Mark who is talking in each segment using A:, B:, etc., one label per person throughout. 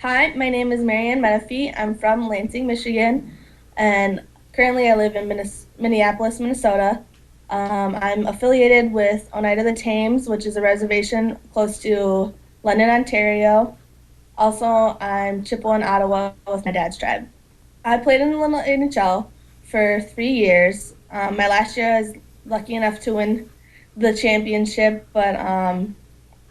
A: Hi, my name is Marianne Metafe. I'm from Lansing, Michigan, and currently I live in Minneapolis, Minnesota. I'm affiliated with Oneida the Thames, which is a reservation close to London, Ontario. Also, I'm Chippewa in Ottawa with my dad's tribe. I played in the Lil NHL for 3 years. My last year I was lucky enough to win the championship, but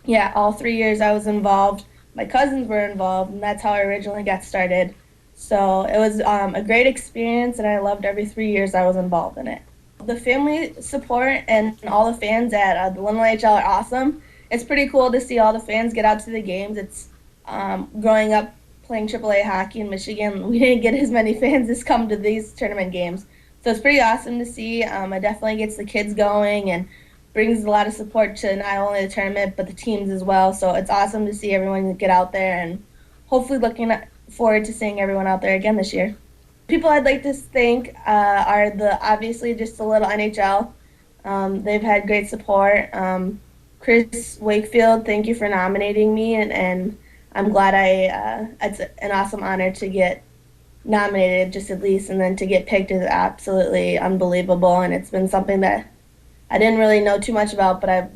A: yeah, all 3 years I was involved. My cousins were involved, and that's how I originally got started. So it was a great experience, and I loved every 3 years I was involved in it. The family support and all the fans at the Lil NHL are awesome. It's pretty cool to see all the fans get out to the games. It's growing up playing AAA hockey in Michigan, we didn't get as many fans as come to these tournament games. So it's pretty awesome to see. It definitely gets the kids going and brings a lot of support to not only the tournament but the teams as well. So it's awesome to see everyone get out there, and hopefully looking forward to seeing everyone out there again this year. People I'd like to thank are obviously just the Lil NHL. They've had great support. Chris Wakefield, thank you for nominating me, and I'm glad it's an awesome honor to get nominated just at least, and then to get picked is absolutely unbelievable, and it's been something that I didn't really know too much about, but I've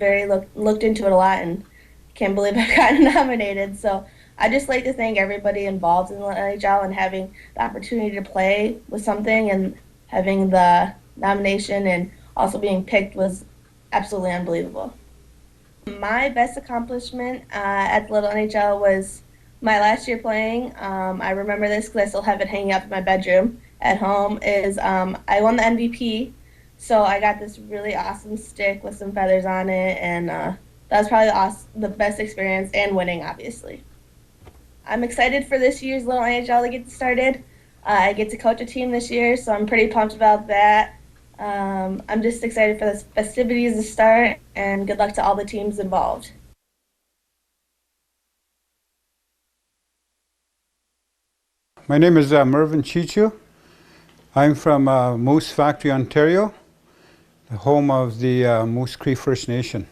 A: looked into it a lot, and can't believe I've gotten nominated. So I'd just like to thank everybody involved in the NHL, and having the opportunity to play with something and having the nomination and also being picked was absolutely unbelievable. My best accomplishment at the Lil NHL was my last year playing. I remember this because I still have it hanging up in my bedroom at home, is I won the MVP. So I got this really awesome stick with some feathers on it, and that was probably the best experience, and winning, obviously. I'm excited for this year's Lil NHL to get started. I get to coach a team this year, so I'm pretty pumped about that. I'm just excited for the festivities to start, and good luck to all the teams involved.
B: My name is Marvin Chichu. I'm from Moose Factory, Ontario, the home of the Moose Cree First Nation.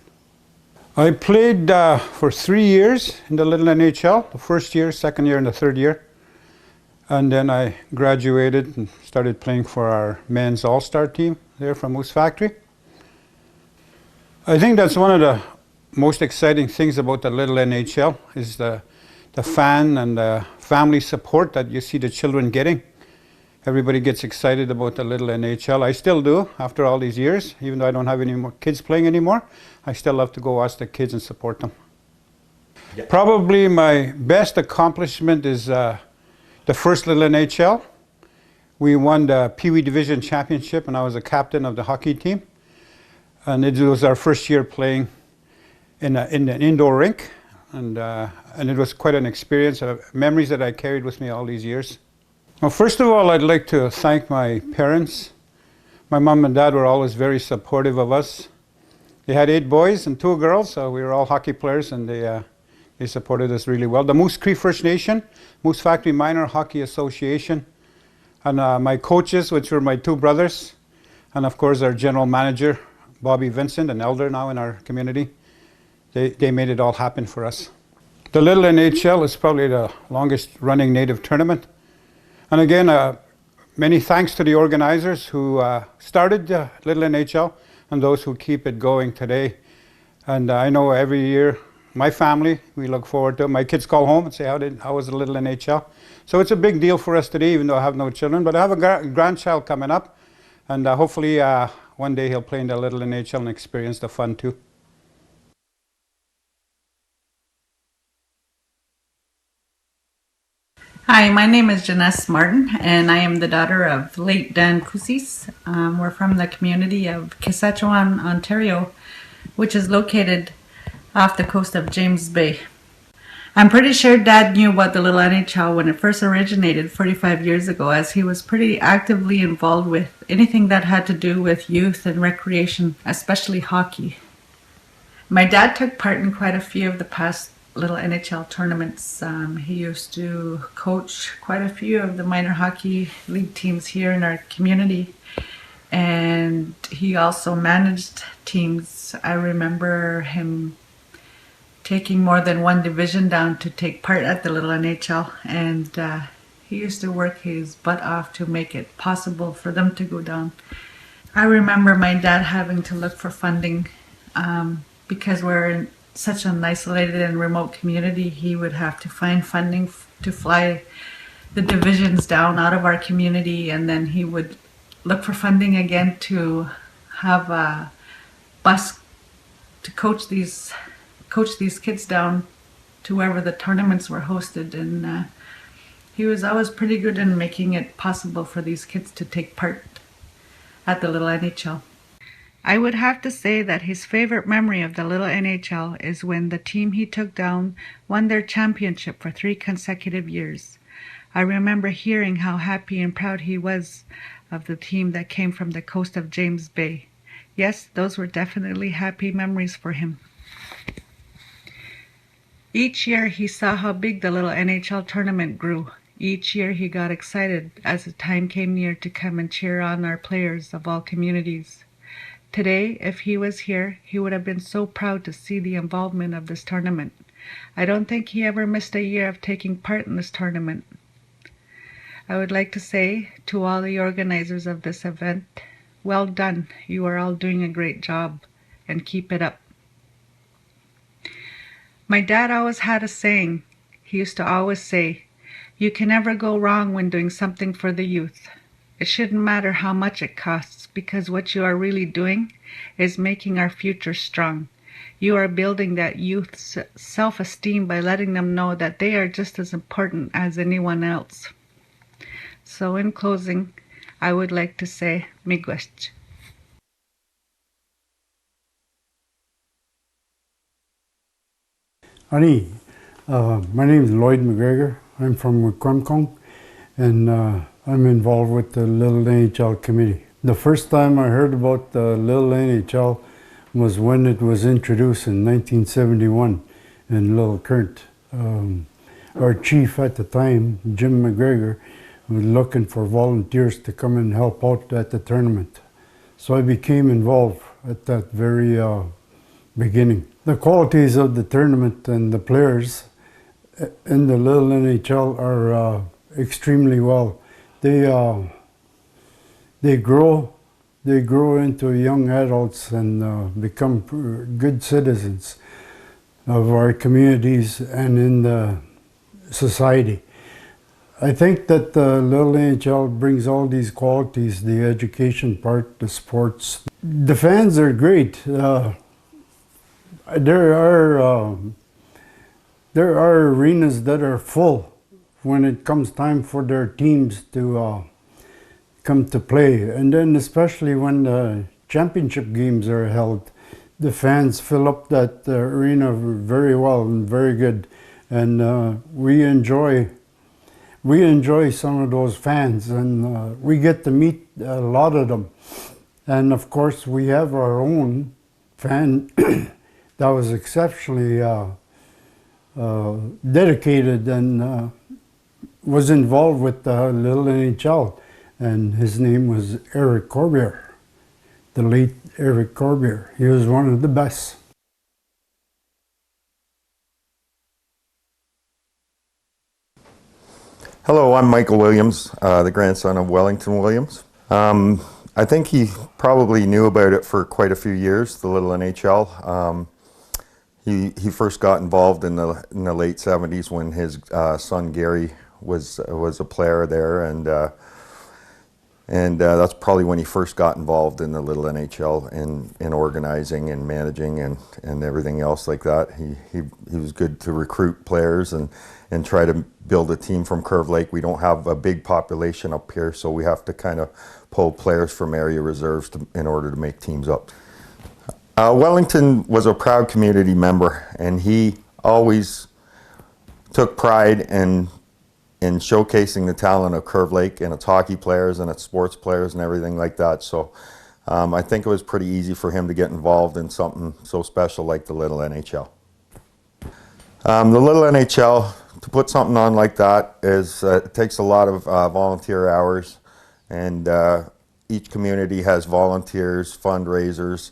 B: I played for 3 years in the Lil NHL, the first year, second year, and the third year. And then I graduated and started playing for our men's all-star team there from Moose Factory. I think that's one of the most exciting things about the Lil NHL is the fan and the family support that you see the children getting. Everybody gets excited about the Lil NHL. I still do after all these years, even though I don't have any more kids playing anymore. I still love to go watch the kids and support them. Yeah. Probably my best accomplishment is the first Lil NHL. We won the Pee Wee Division Championship, and I was a captain of the hockey team. And it was our first year playing in an indoor rink, and it was quite an experience, memories that I carried with me all these years. Well, first of all, I'd like to thank my parents. My mom and dad were always very supportive of us. They had 8 boys and 2 girls, so we were all hockey players, and they supported us really well. The Moose Cree First Nation, Moose Factory Minor Hockey Association, and my coaches, which were my 2 brothers, and of course our general manager, Bobby Vincent, an elder now in our community. They made it all happen for us. The Lil NHL is probably the longest running native tournament. And again, many thanks to the organizers who started the Lil NHL and those who keep it going today. And I know every year, my family, we look forward to it. My kids call home and say, how was the Lil NHL? So it's a big deal for us today, even though I have no children. But I have a grandchild coming up, and hopefully one day he'll play in the Lil NHL and experience the fun too.
C: Hi, my name is Janesse Martin, and I am the daughter of late Dan Kusis. We're from the community of Saskatchewan, Ontario, which is located off the coast of James Bay. I'm pretty sure Dad knew about the Little NHL when it first originated 45 years ago, as he was pretty actively involved with anything that had to do with youth and recreation, especially hockey. My dad took part in quite a few of the past Little NHL tournaments. He used to coach quite a few of the minor hockey league teams here in our community, and he also managed teams. I remember him taking more than one division down to take part at the Little NHL, and he used to work his butt off to make it possible for them to go down. I remember my dad having to look for funding because we're in such an isolated and remote community. He would have to find funding to fly the divisions down out of our community, and then he would look for funding again to have a bus to coach these kids down to wherever the tournaments were hosted. And he was always pretty good in making it possible for these kids to take part at the Little NHL. I would have to say that his favorite memory of the Little NHL is when the team he took down won their championship for 3 consecutive years. I remember hearing how happy and proud he was of the team that came from the coast of James Bay. Yes, those were definitely happy memories for him. Each year he saw how big the Little NHL tournament grew. Each year he got excited as the time came near to come and cheer on our players of all communities. Today, if he was here, he would have been so proud to see the involvement of this tournament. I don't think he ever missed a year of taking part in this tournament. I would like to say to all the organizers of this event, well done. You are all doing a great job, and keep it up. My dad always had a saying. He used to always say, "You can never go wrong when doing something for the youth. It shouldn't matter how much it costs, because what you are really doing is making our future strong. You are building that youth's self-esteem by letting them know that they are just as important as anyone else." So in closing, I would like to say, miigwech.
D: Honey, my name is Lloyd McGregor. I'm from Wikwemkong, and I'm involved with the Little NHL committee. The first time I heard about the Little NHL was when it was introduced in 1971 in Little Current. Our chief at the time, Jim McGregor, was looking for volunteers to come and help out at the tournament. So I became involved at that very beginning. The qualities of the tournament and the players in the Little NHL are extremely well. They grow into young adults and become good citizens of our communities and in the society. I think that the Little NHL brings all these qualities: the education part, the sports. The fans are great. There are arenas that are full when it comes time for their teams to come to play, and then especially when the championship games are held, the fans fill up that arena very well and very good, and we enjoy some of those fans, and we get to meet a lot of them. And of course, we have our own fan that was exceptionally dedicated and was involved with the Little NHL, and his name was Eric Corbier, the late Eric Corbier. He was one of the best.
E: Hello, I'm Michael Williams, the grandson of Wellington Williams. I think he probably knew about it for quite a few years, the Little NHL. He first got involved in the late 70s when his son Gary was a player there, and that's probably when he first got involved in the Little NHL in organizing and managing and everything else like that. He was good to recruit players and try to build a team from Curve Lake. We don't have a big population up here, so we have to kind of pull players from area reserves in order to make teams up. Wellington was a proud community member, and he always took pride in showcasing the talent of Curve Lake and its hockey players and its sports players and everything like that. So I think it was pretty easy for him to get involved in something so special like the Little NHL. The Little NHL, to put something on like that, it takes a lot of volunteer hours, and each community has volunteers, fundraisers,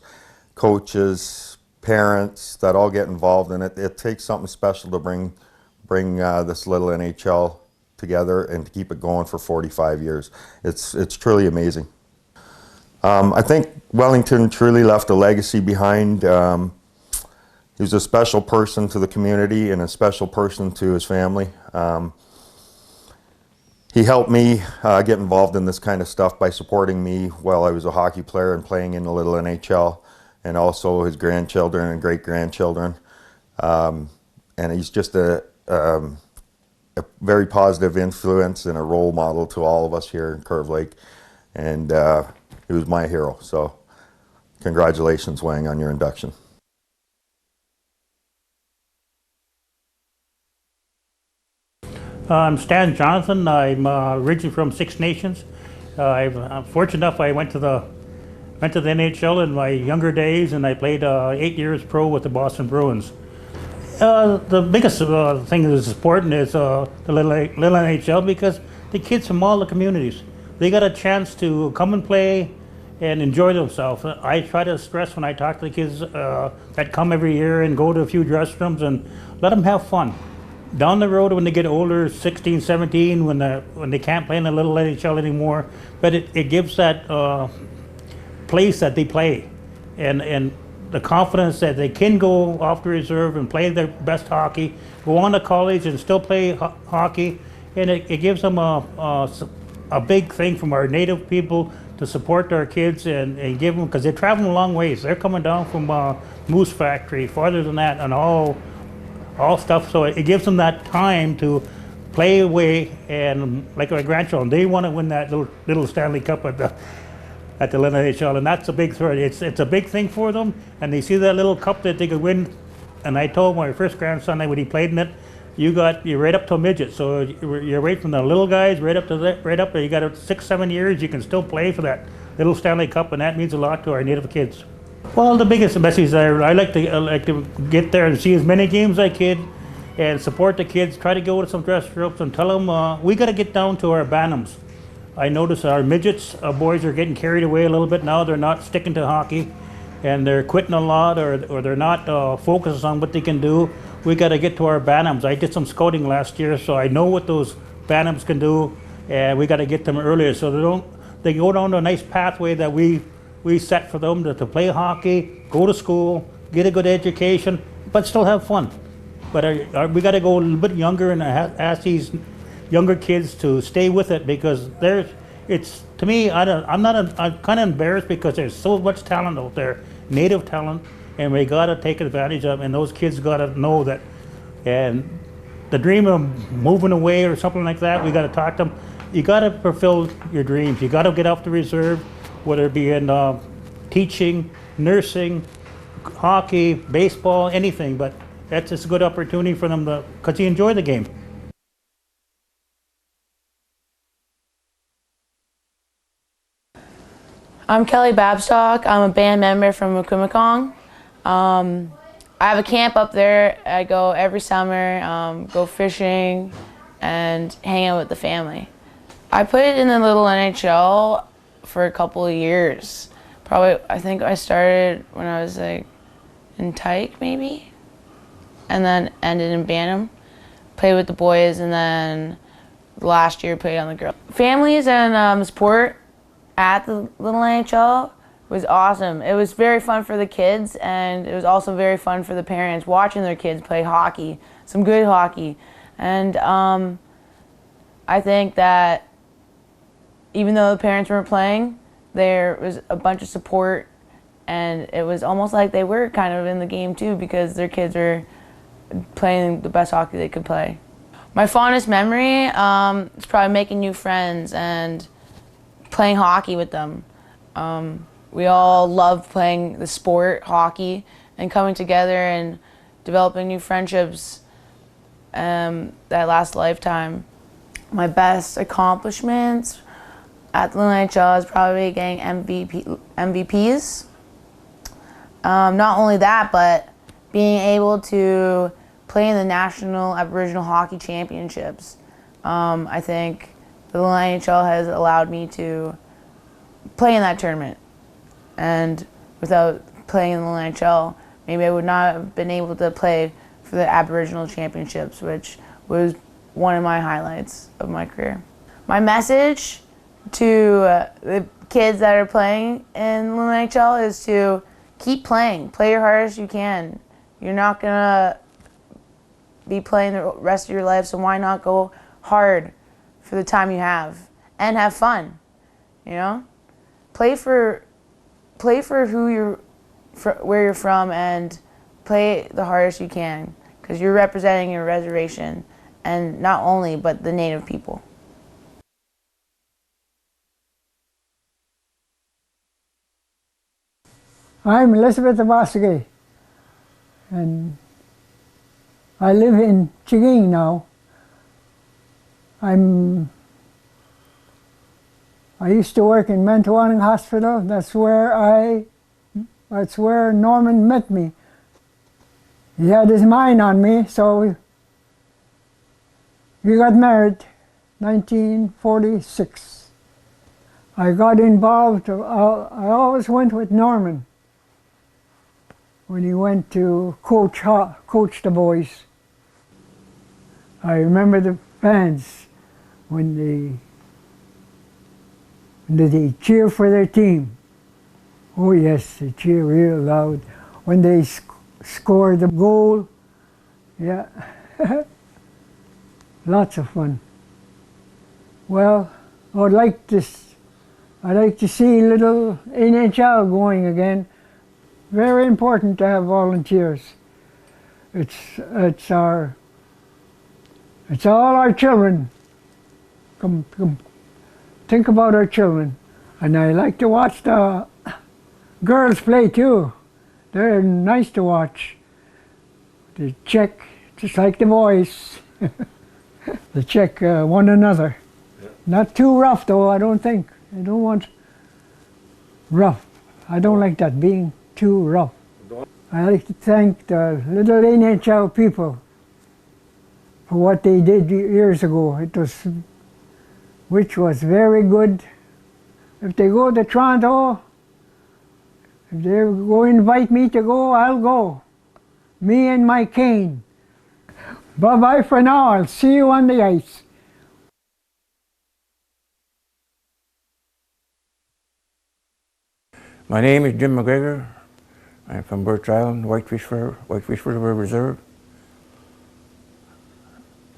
E: coaches, parents that all get involved in it. It takes something special to bring this Little NHL together and to keep it going for 45 years. It's truly amazing. I think Wellington truly left a legacy behind. He was a special person to the community and a special person to his family. He helped me get involved in this kind of stuff by supporting me while I was a hockey player and playing in the Little NHL, and also his grandchildren and great-grandchildren. And he's just a very positive influence and a role model to all of us here in Curve Lake. And he was my hero. So congratulations, Wang, on your induction.
F: I'm Stan Jonathan. I'm originally from Six Nations. I'm fortunate enough I went to the NHL in my younger days, and I played 8 years pro with the Boston Bruins. The biggest thing that is important is the little NHL, because the kids from all the communities, they got a chance to come and play and enjoy themselves. I try to stress when I talk to the kids that come every year and go to a few dress rooms and let them have fun. Down the road when they get older, 16, 17, when they can't play in the little NHL anymore, but it gives that place that they play and the confidence that they can go off to reserve and play their best hockey, go on to college and still play hockey, and it gives them a big thing from our native people to support our kids and give them, because they're traveling a long ways. They're coming down from Moose Factory, farther than that, and all stuff. So it gives them that time to play away, and like my grandchildren, they want to win that little Stanley Cup at the Little NHL, and that's a big threat. It's a big thing for them, and they see that little cup that they could win. And I told my first grandson that when he played in it, you're right up to a midget, so you're right from the little guys right up to you got 6-7 years, you can still play for that little Stanley Cup, and that means a lot to our native kids. Well, the biggest message I like to get there and see as many games as I can and support the kids. Try to go to some dress rooms and tell them we got to get down to our Bantams. I notice our midgets boys are getting carried away a little bit now. They're not sticking to hockey, and they're quitting a lot, or they're not focused on what they can do. We got to get to our Bantams. I did some scouting last year, so I know what those Bantams can do, and we got to get them earlier so they go down to a nice pathway that we set for them to play hockey, go to school, get a good education, but still have fun. But we got to go a little bit younger and ask these younger kids to stay with it, because to me, I'm kind of embarrassed because there's so much talent out there, native talent, and we got to take advantage of it, and those kids got to know that. And the dream of moving away or something like that, we got to talk to them. You got to fulfill your dreams. You got to get off the reserve, whether it be in teaching, nursing, hockey, baseball, anything, but that's just a good opportunity for them because you enjoy the game.
G: I'm Kelly Babstock. I'm a band member from McGregor. I have a camp up there. I go every summer, go fishing and hang out with the family. I played in the Little NHL for a couple of years. I think I started when I was like in Tyke maybe, and then ended in Bantam. Played with the boys, and then last year played on the girls. Families and sport at the Little NHL was awesome. It was very fun for the kids, and it was also very fun for the parents watching their kids play hockey, some good hockey. And I think that even though the parents weren't playing, there was a bunch of support, and it was almost like they were kind of in the game too, because their kids were playing the best hockey they could play. My fondest memory is probably making new friends and playing hockey with them. We all love playing the sport, hockey, and coming together and developing new friendships that last lifetime. My best accomplishments at the Lil NHL is probably getting MVPs. Not only that, but being able to play in the National Aboriginal Hockey Championships. I think the Lil NHL has allowed me to play in that tournament. And without playing in the Lil NHL, maybe I would not have been able to play for the Aboriginal Championships, which was one of my highlights of my career. My message to the kids that are playing in Lil NHL is to keep playing. Play your hardest you can. You're not gonna be playing the rest of your life, so why not go hard for the time you have and have fun? You know, play for who you're, where you're from, and play the hardest you can, because you're representing your reservation, and not only but the native people.
H: I'm Elizabeth Vasuke, and I live in Chiging now. I used to work in Mantuanang Hospital. That's where Norman met me. He had his mind on me, so we got married 1946. I got involved, I always went with Norman when he went to coach the boys. I remember the fans when they cheer for their team. Oh yes, they cheer real loud. When they score the goal, yeah, lots of fun. Well, I'd like to see little NHL going again. Very important to have volunteers. It's all our children. Come, think about our children. And I like to watch the girls play too. They're nice to watch. They check, just like the boys. They check one another. Yeah. Not too rough though, I don't think. I don't want rough. I don't like that, being too rough. I like to thank the little NHL people for what they did years ago. Which was very good. If they go to Toronto, if they go invite me to go, I'll go. Me and my cane. Bye-bye for now. I'll see you on the ice.
I: My name is Jim McGregor. I'm from Birch Island, Whitefish River Reserve.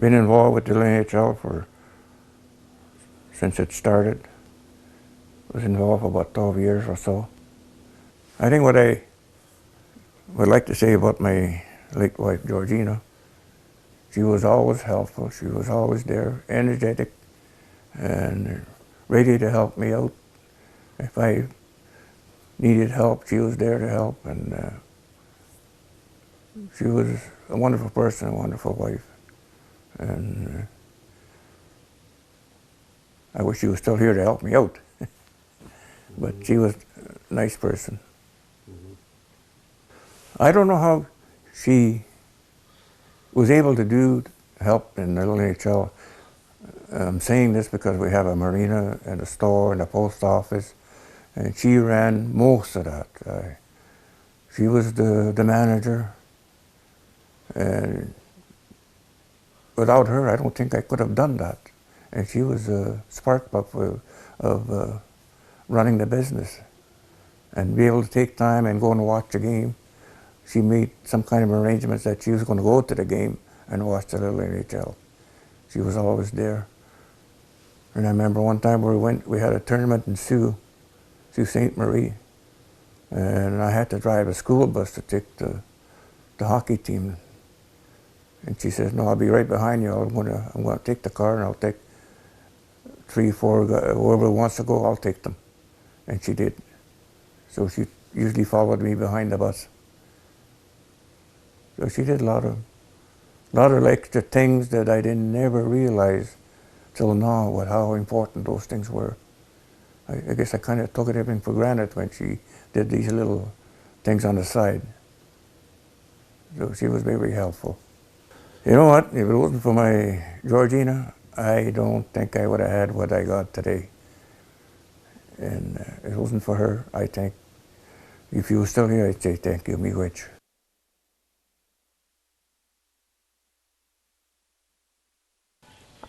I: Been involved with the NHL since it started. Was involved for about 12 years or so. I think what I would like to say about my late wife, Georgina, she was always helpful. She was always there, energetic, and ready to help me out. If I needed help, she was there to help, and she was a wonderful person, a wonderful wife. And I wish she was still here to help me out. But she was a nice person. I don't know how she was able to help in the NHL. I'm saying this because we have a marina and a store and a post office, and she ran most of that. She was the manager, and without her, I don't think I could have done that. And she was a spark plug of running the business, and be able to take time and go and watch a game. She made some kind of arrangements that she was going to go to the game and watch the little NHL. She was always there. And I remember one time we had a tournament in Sault Ste. Marie, and I had to drive a school bus to take the hockey team. And she says, "No, I'll be right behind you. I'm gonna take the car, and I'll take 3, 4, whoever wants to go, I'll take them." And she did. So she usually followed me behind the bus. So she did a lot of A lot of like the things that I didn't never realize till now what how important those things were. I guess I kind of took everything for granted when she did these little things on the side. So she was very helpful. You know what? If it wasn't for my Georgina, I don't think I would have had what I got today. And if it wasn't for her, I think, if you were still here, I'd say thank you, miigwech.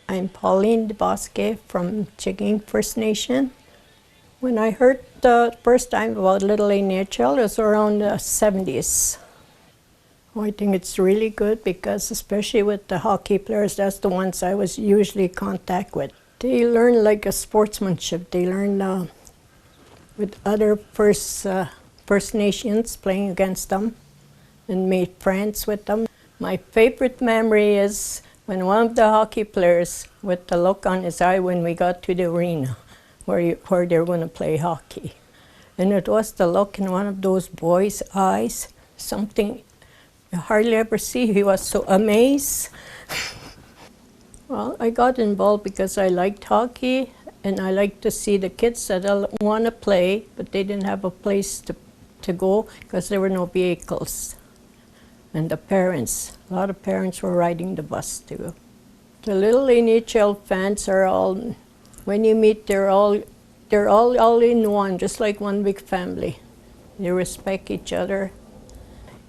J: I'm Pauline DeBosque from Chigging First Nation. When I heard the first time about Little NHL, it was around the 70s. I think it's really good because especially with the hockey players, that's the ones I was usually in contact with. They learn like a sportsmanship. They learn with other First Nations playing against them and made friends with them. My favorite memory is when one of the hockey players, with the look on his eye when we got to the arena where they were going to play hockey. And it was the look in one of those boys' eyes, something you hardly ever see. He was so amazed. Well, I got involved because I liked hockey and I liked to see the kids that want to play, but they didn't have a place to go because there were no vehicles. And the parents, a lot of parents were riding the bus too. The Little NHL fans are all, when you meet, they're all in one, just like one big family. They respect each other.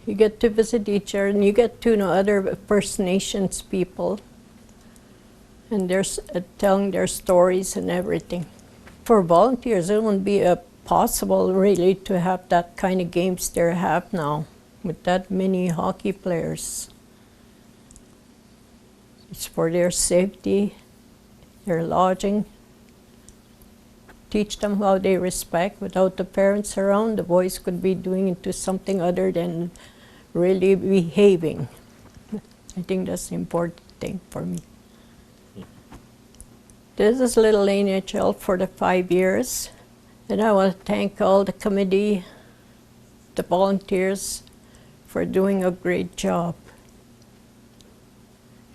J: You get to visit each other and you get to know other First Nations people. And they're telling their stories and everything. For volunteers, it wouldn't be possible really to have that kind of games they have now with that many hockey players. It's for their safety, their lodging. Teach them how they respect. Without the parents around, the boys could be doing into something other than really behaving. I think that's the important thing for me. This is Little NHL for the 5 years, and I want to thank all the committee, the volunteers, for doing a great job.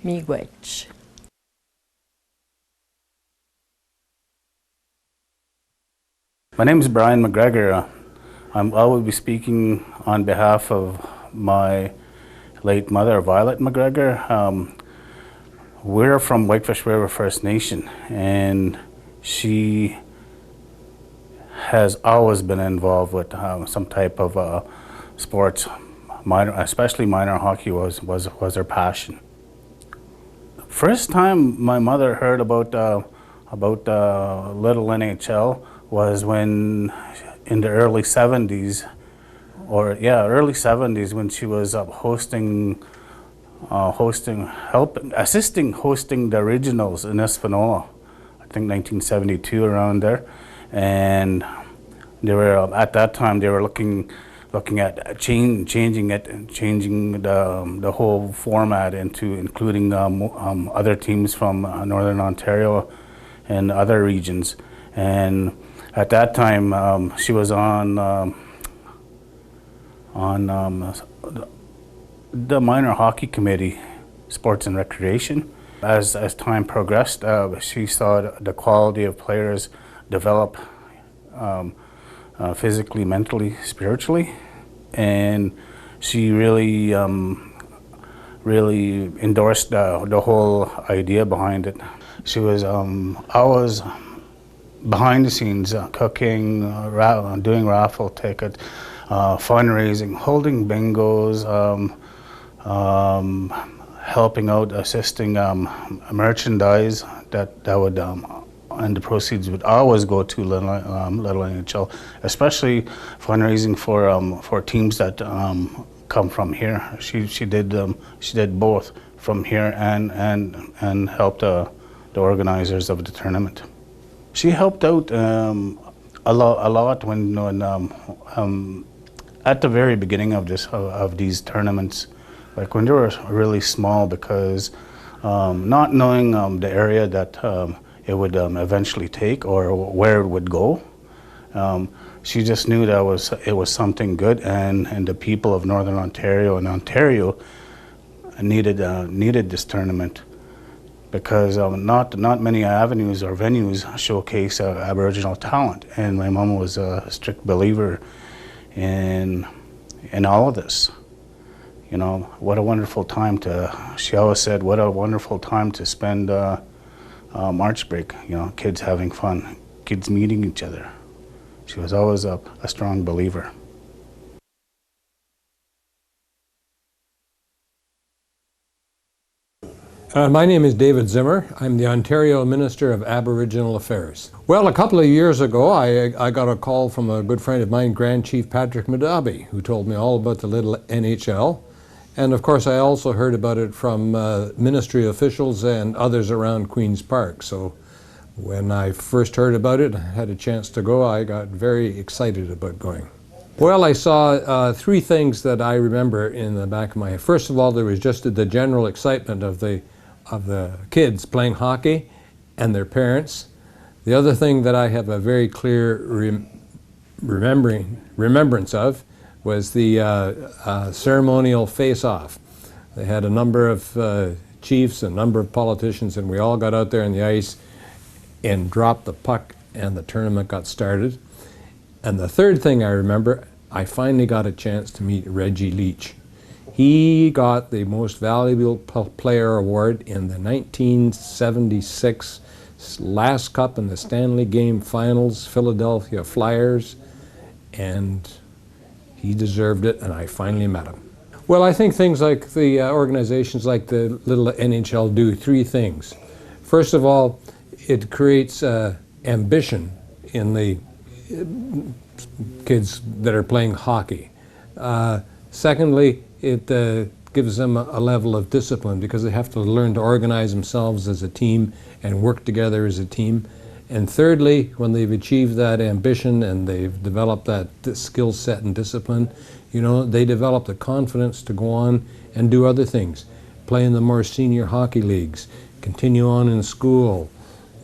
J: Miigwech.
K: My name is Brian McGregor. I will be speaking on behalf of my late mother, Violet McGregor. We're from Whitefish River First Nation, and she has always been involved with some type of sports. Especially minor hockey was her passion. First time my mother heard about Little NHL was when in the early 70s, early 70s, when she was assisting hosting the originals in Espanola, I think 1972, around there. And they were at that time they were looking at changing the whole format into including other teams from Northern Ontario and other regions. And at that time, she was on the minor hockey committee, sports and recreation. As time progressed, she saw the quality of players develop physically, mentally, spiritually, and she really endorsed the whole idea behind it. She was always behind the scenes, cooking, doing raffle tickets, fundraising, holding bingos, helping out, assisting merchandise that would and the proceeds would always go to Little NHL, especially fundraising for teams that come from here. She did both from here and helped the organizers of the tournament. She helped out a lot when at the very beginning of these tournaments, like when they were really small, because not knowing the area that it would eventually take or where it would go, she just knew that it was something good, and the people of Northern Ontario and Ontario needed this tournament because not many avenues or venues showcase Aboriginal talent, and my mom was a strict believer in all of this. You know, what a wonderful time she always said, what a wonderful time to spend March break, you know, kids having fun, kids meeting each other. She was always a strong believer.
L: My name is David Zimmer. I'm the Ontario Minister of Aboriginal Affairs. Well, a couple of years ago, I got a call from a good friend of mine, Grand Chief Patrick Madabi, who told me all about the Little NHL. And of course, I also heard about it from ministry officials and others around Queen's Park. So when I first heard about it, had a chance to go, I got very excited about going. Well, I saw three things that I remember in the back of my head. First of all, there was just the general excitement of the kids playing hockey and their parents. The other thing that I have a very clear remembrance of was the ceremonial face-off. They had a number of chiefs, a number of politicians, and we all got out there on the ice and dropped the puck, and the tournament got started. And the third thing I remember, I finally got a chance to meet Reggie Leach. He got the Most Valuable Player Award in the 1976 last Cup in the Stanley Game Finals, Philadelphia Flyers, and he deserved it, and I finally met him. Well, I think things like the organizations like the Little NHL do three things. First of all, it creates ambition in the kids that are playing hockey. Secondly, it gives them a level of discipline because they have to learn to organize themselves as a team and work together as a team. And thirdly, when they've achieved that ambition and they've developed that skill set and discipline, you know, they develop the confidence to go on and do other things, play in the more senior hockey leagues, continue on in school,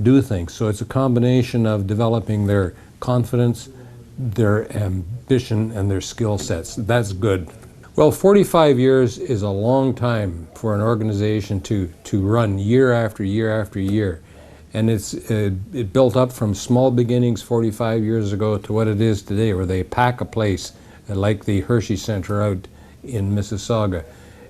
L: do things. So it's a combination of developing their confidence, their ambition, and their skill sets. That's good. Well, 45 years is a long time for an organization to run year after year after year. And it built up from small beginnings 45 years ago to what it is today, where they pack a place like the Hershey Center out in Mississauga.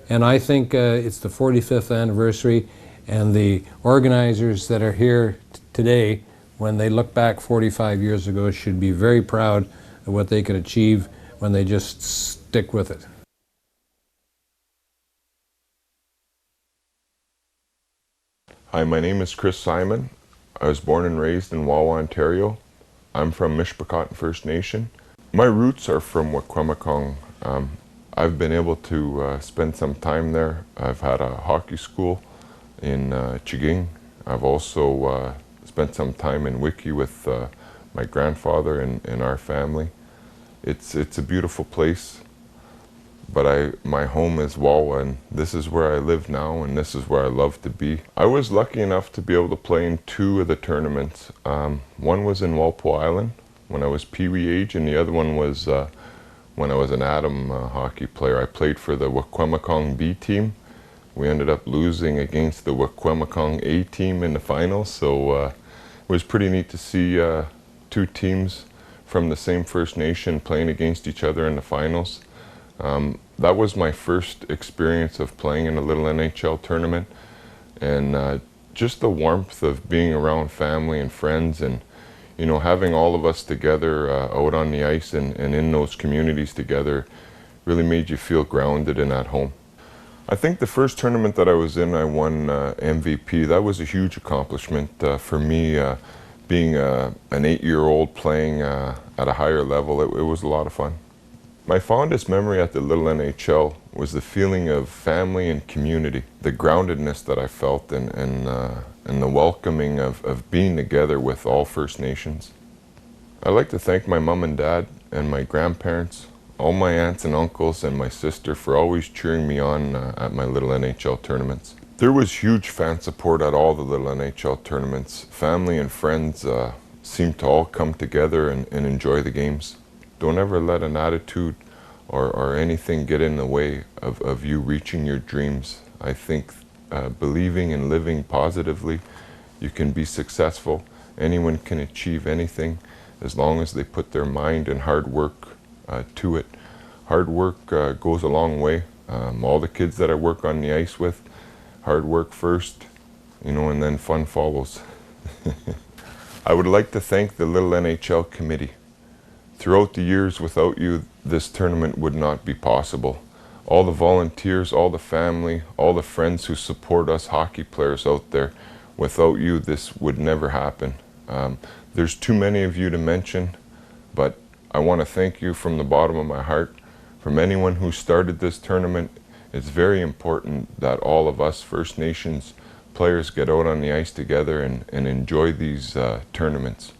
L: And I think it's the 45th anniversary, and the organizers that are here today, when they look back 45 years ago, should be very proud of what they could achieve when they just stick with it.
M: Hi, my name is Chris Simon. I was born and raised in Wawa, Ontario. I'm from Mishpicot First Nation. My roots are from Wikwemikong. I've been able to spend some time there. I've had a hockey school in Chiging. I've also spent some time in Wiki with my grandfather and our family. It's a beautiful place, but my home is Wawa, and this is where I live now, and this is where I love to be. I was lucky enough to be able to play in two of the tournaments. One was in Walpole Island when I was Pee-wee age, and the other one was when I was an Atom hockey player. I played for the Wikwemikong B team. We ended up losing against the Wikwemikong A team in the finals, so it was pretty neat to see two teams from the same First Nation playing against each other in the finals. That was my first experience of playing in a Little NHL tournament, and just the warmth of being around family and friends, and you know, having all of us together out on the ice and in those communities together really made you feel grounded and at home. I think the first tournament that I was in, I won MVP. That was a huge accomplishment for me, being an 8-year-old playing at a higher level. It was a lot of fun. My fondest memory at the Little NHL was the feeling of family and community, the groundedness that I felt, and the welcoming of being together with all First Nations. I'd like to thank my mom and dad and my grandparents, all my aunts and uncles, and my sister for always cheering me on at my Little NHL tournaments. There was huge fan support at all the Little NHL tournaments. Family and friends seemed to all come together and enjoy the games. Don't ever let an attitude or anything get in the way of you reaching your dreams. I think believing and living positively, you can be successful. Anyone can achieve anything as long as they put their mind and hard work to it. Hard work goes a long way. All the kids that I work on the ice with, hard work first, you know, and then fun follows. I would like to thank the Little NHL committee. Throughout the years, without you, this tournament would not be possible. All the volunteers, all the family, all the friends who support us hockey players out there, without you, this would never happen. There's too many of you to mention, but I want to thank you from the bottom of my heart. From anyone who started this tournament, it's very important that all of us First Nations players get out on the ice together and enjoy these tournaments.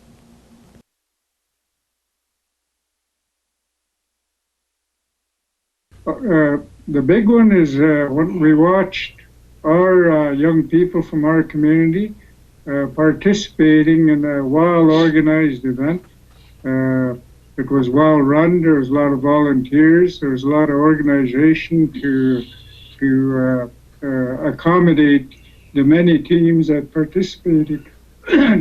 N: The big one is when we watched our young people from our community participating in a well-organized event. It was well run. There was a lot of volunteers. There was a lot of organization to accommodate the many teams that participated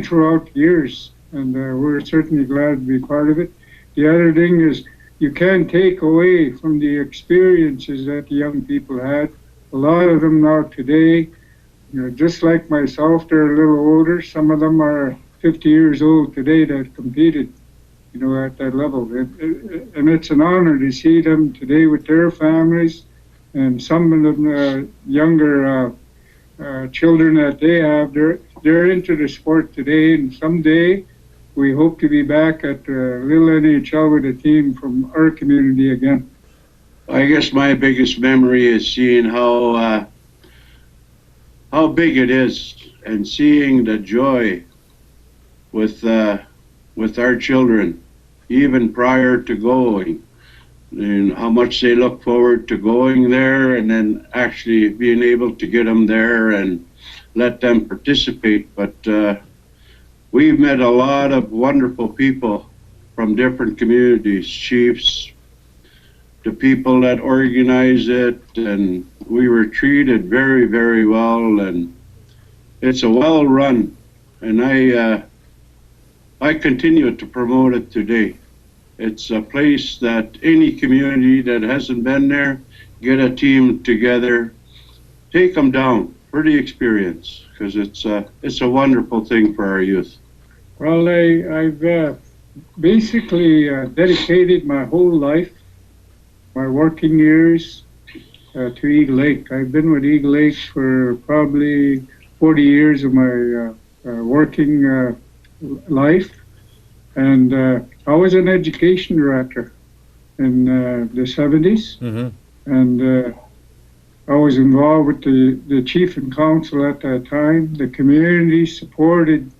N: throughout the years, and we're certainly glad to be part of it. The other thing is you can't take away from the experiences that the young people had. A lot of them now today, you know, just like myself, they're a little older. Some of them are 50 years old today that competed, you know, at that level. And it's an honor to see them today with their families, and some of them younger children that they have, they're into the sport today, and someday we hope to be back at Little NHL with a team from our community again.
O: I guess my biggest memory is seeing how big it is, and seeing the joy with our children, even prior to going, and how much they look forward to going there, and then actually being able to get them there and let them participate. But we've met a lot of wonderful people from different communities, chiefs, the people that organize it, and we were treated very, very well, and it's a well run, and I continue to promote it today. It's a place that any community that hasn't been there, get a team together, take them down for the experience, because it's a wonderful thing for our youth.
N: Well, I've basically dedicated my whole life, my working years, to Eagle Lake. I've been with Eagle Lake for probably 40 years of my working life, and I was an education director in the 70s, and I was involved with the chief and council at that time. The community supported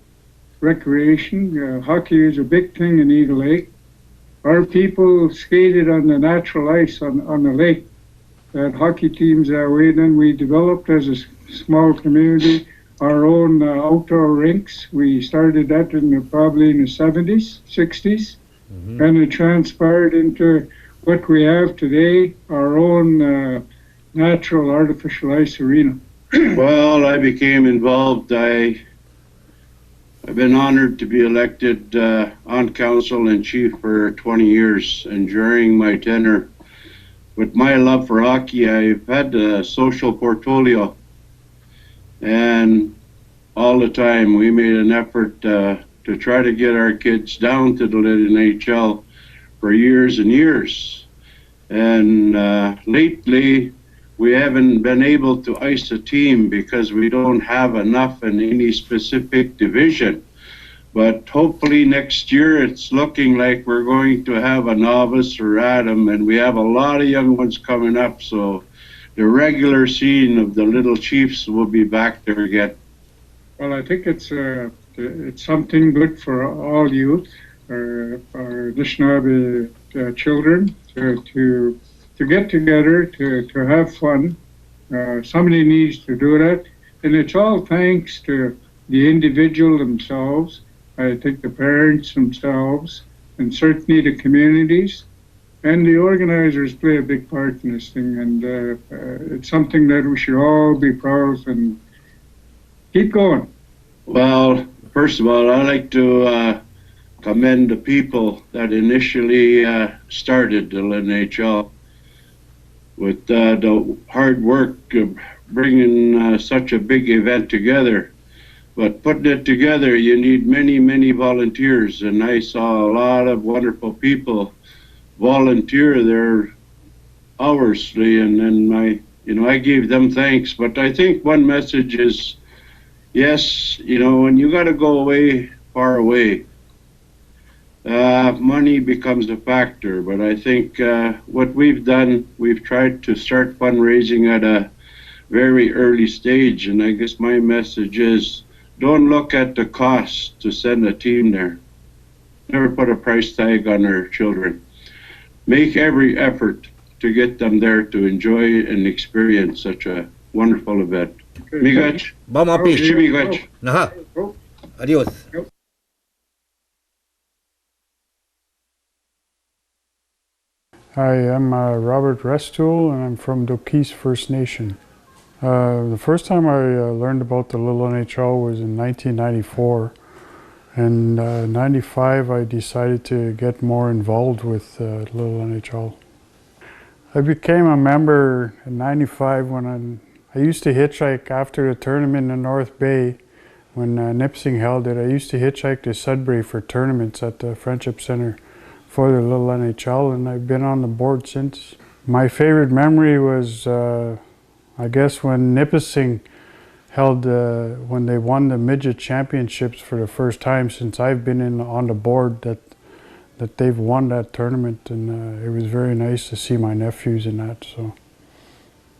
N: recreation. Hockey is a big thing in Eagle Lake. Our people skated on the natural ice on the lake. That hockey teams that way. Then we developed as a small community our own outdoor rinks. We started that probably in the 70s, 60s, and it transpired into what we have today, our own natural artificial ice arena.
O: Well, I became involved. I've been honored to be elected on council and chief for 20 years, and during my tenure, with my love for hockey, I've had a social portfolio, and all the time we made an effort to try to get our kids down to the Little NHL for years and years. And lately, we haven't been able to ice a team because we don't have enough in any specific division. But hopefully next year it's looking like we're going to have a novice or Adam, and we have a lot of young ones coming up, so the regular scene of the Little Chiefs will be back there again.
N: Well, I think it's something good for all youth, our Anishinaabe children, to get together, to have fun. Somebody needs to do that, and it's all thanks to the individual themselves. I think the parents themselves, and certainly the communities. and the organizers play a big part in this thing, and it's something that we should all be proud of and keep going.
O: Well, first of all, I'd like to commend the people that initially started the NHL with the hard work of bringing such a big event together. But putting it together, you need many, many volunteers, and I saw a lot of wonderful people volunteer their hourly, and then I gave them thanks. But I think one message is, yes, when you got to go away, far away, money becomes a factor. But I think what we've done, we've tried to start fundraising at a very early stage, and I guess my message is, don't look at the cost to send a team there. Never put a price tag on our children. Make every effort to get them there to enjoy and experience such a wonderful event. Miigwech.
P: Vamos a piso.
O: Miigwech.
P: Ajá. Adiós.
Q: Hi, I'm Robert Restool, and I'm from Dokees First Nation. The first time I learned about the Little NHL was in 1994. And in 95 I decided to get more involved with Little NHL. I became a member in 95 when I used to hitchhike after the tournament in North Bay. When Nipissing held it, I used to hitchhike to Sudbury for tournaments at the Friendship Center for the Little NHL, and I've been on the board since. My favorite memory was I guess when Nipissing held, when they won the midget championships for the first time since I've been on the board, that they've won that tournament, and it was very nice to see my nephews in that. So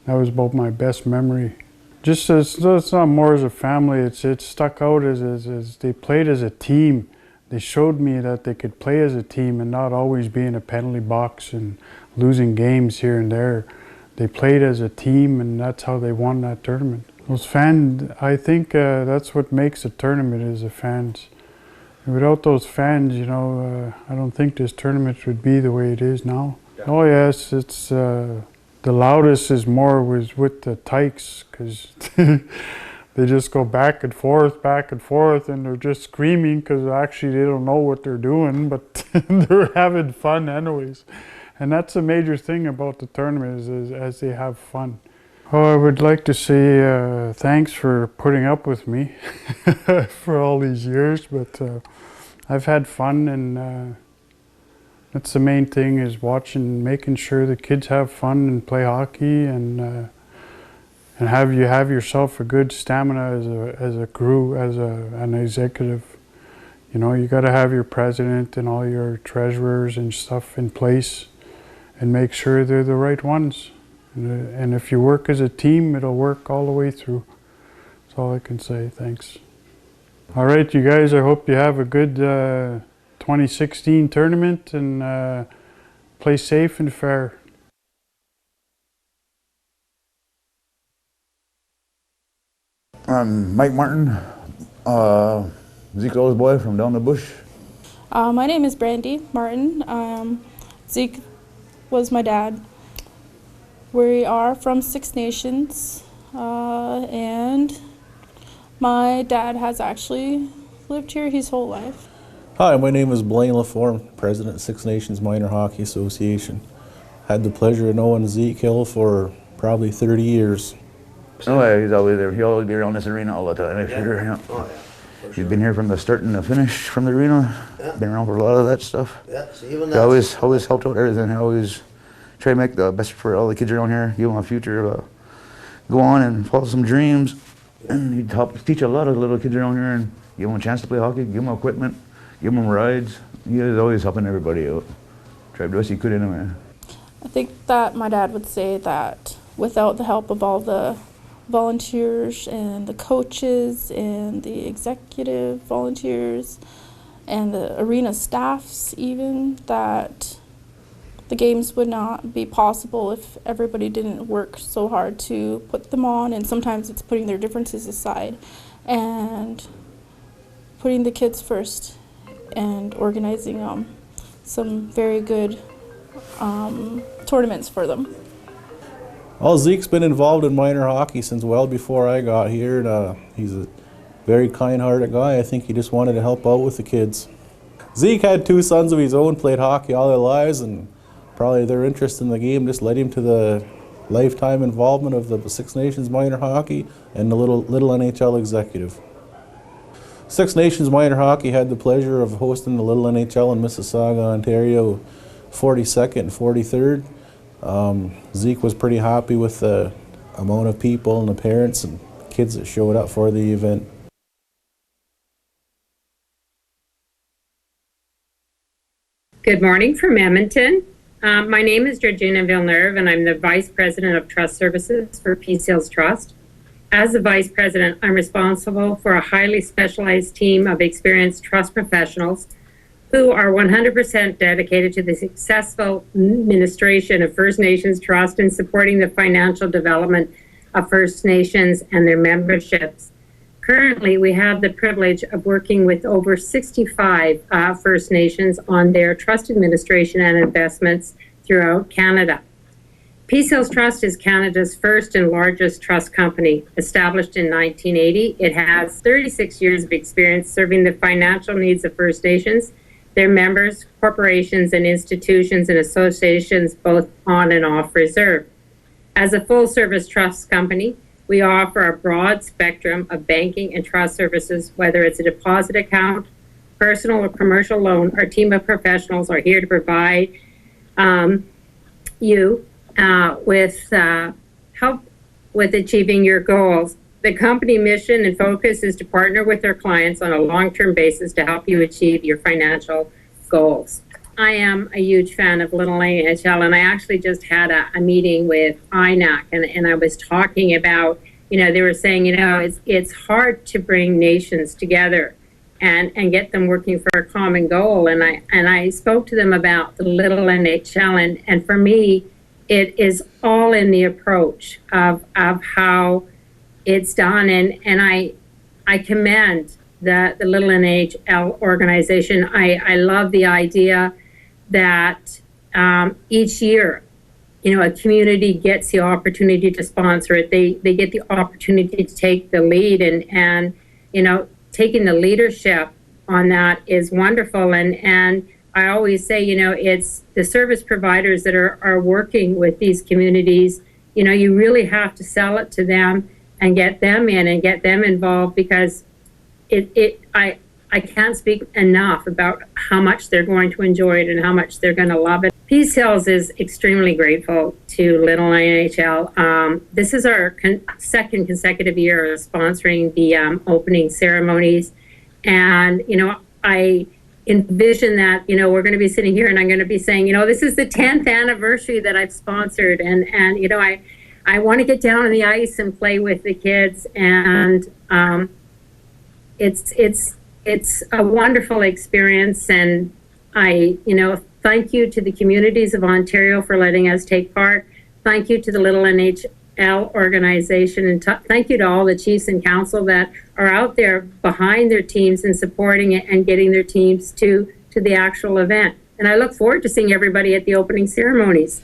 Q: that was about my best memory. Just it's not more as a family. It stuck out as they played as a team. They showed me that they could play as a team and not always be in a penalty box and losing games here and there. They played as a team, and that's how they won that tournament. Those fans, I think that's what makes a tournament, is the fans. And without those fans, I don't think this tournament would be the way it is now. Yeah. Oh yes, it's the loudest is more was with the tykes, because they just go back and forth, and they're just screaming because actually they don't know what they're doing, but they're having fun anyways. And that's a major thing about the tournament, is as they have fun. Oh, I would like to say thanks for putting up with me for all these years, but I've had fun, and that's the main thing, is making sure the kids have fun and play hockey, and have yourself a good stamina as a crew, as an executive. You got to have your president and all your treasurers and stuff in place, and make sure they're the right ones. And if you work as a team, it'll work all the way through. That's all I can say. Thanks. All right, you guys, I hope you have a good 2016 tournament, and play safe and fair.
R: I'm Mike Martin, Zeke Hill's boy from down the bush.
S: My name is Brandy Martin. Zeke was my dad. We are from Six Nations, and my dad has actually lived here his whole life.
T: Hi, my name is Blaine LaForme, President of Six Nations Minor Hockey Association. Had the pleasure of knowing Zeke Hill for probably 30 years.
R: Oh yeah, he's always there. He'll always be around this arena all the time, I'm sure. Yeah.
P: Oh, yeah.
R: He's been here from the start and the finish from the arena.
P: Yeah.
R: Been around for a lot of that stuff.
P: Yeah, so even
R: He always helped out everything. He always try to make the best for all the kids around here, give them a future, go on and follow some dreams. And he'd help teach a lot of little kids around here and give them a chance to play hockey, give them equipment, give them rides. He was always helping everybody out. Tried the best he could anyway.
S: I think that my dad would say that without the help of all the volunteers and the coaches and the executive volunteers and the arena staffs even, that the games would not be possible if everybody didn't work so hard to put them on. And sometimes it's putting their differences aside and putting the kids first and organizing some very good tournaments for them.
T: Well, Zeke's been involved in minor hockey since well before I got here. And, he's a very kind-hearted guy. I think he just wanted to help out with the kids. Zeke had 2 sons of his own, played hockey all their lives, and probably their interest in the game just led him to the lifetime involvement of the Six Nations minor hockey and the little NHL executive. Six Nations minor hockey had the pleasure of hosting the Little NHL in Mississauga, Ontario, 42nd and 43rd. Zeke was pretty happy with the amount of people and the parents and kids that showed up for the event.
U: Good morning from Edmonton. My name is Georgie Vilnerv, and I'm the Vice President of Trust Services for Peace Hills Trust. As the Vice President, I'm responsible for a highly specialized team of experienced trust professionals who are 100% dedicated to the successful administration of First Nations Trust and supporting the financial development of First Nations and their memberships. Currently, we have the privilege of working with over 65 First Nations on their trust administration and investments throughout Canada. Peace Hills Trust is Canada's first and largest trust company. Established in 1980, it has 36 years of experience serving the financial needs of First Nations, their members, corporations, and institutions and associations, both on and off reserve. As a full-service trust company, we offer a broad spectrum of banking and trust services, whether it's a deposit account, personal or commercial loan. Our team of professionals are here to provide you with help with achieving your goals. The company mission and focus is to partner with our clients on a long-term basis to help you achieve your financial goals. I am a huge fan of Little NHL, and I actually just had a meeting with INAC, and I was talking about, they were saying, it's hard to bring nations together and get them working for a common goal. And I spoke to them about the Little NHL, and for me, it is all in the approach of how it's done, and I commend the Little NHL organization. I love the idea that each year, a community gets the opportunity to sponsor it. They get the opportunity to take the lead, and taking the leadership on that is wonderful. And I always say, it's the service providers that are working with these communities. You really have to sell it to them and get them in and get them involved, because I can't speak enough about how much they're going to enjoy it and how much they're going to love it. Peace Hills is extremely grateful to Little NHL. This is our second consecutive year of sponsoring the opening ceremonies. And, I envision that, we're going to be sitting here and I'm going to be saying, this is the 10th anniversary that I've sponsored. And I want to get down on the ice and play with the kids. And it's a wonderful experience, and I, thank you to the communities of Ontario for letting us take part. Thank you to the Little NHL organization, and thank you to all the chiefs and council that are out there behind their teams and supporting it and getting their teams to the actual event. And I look forward to seeing everybody at the opening ceremonies.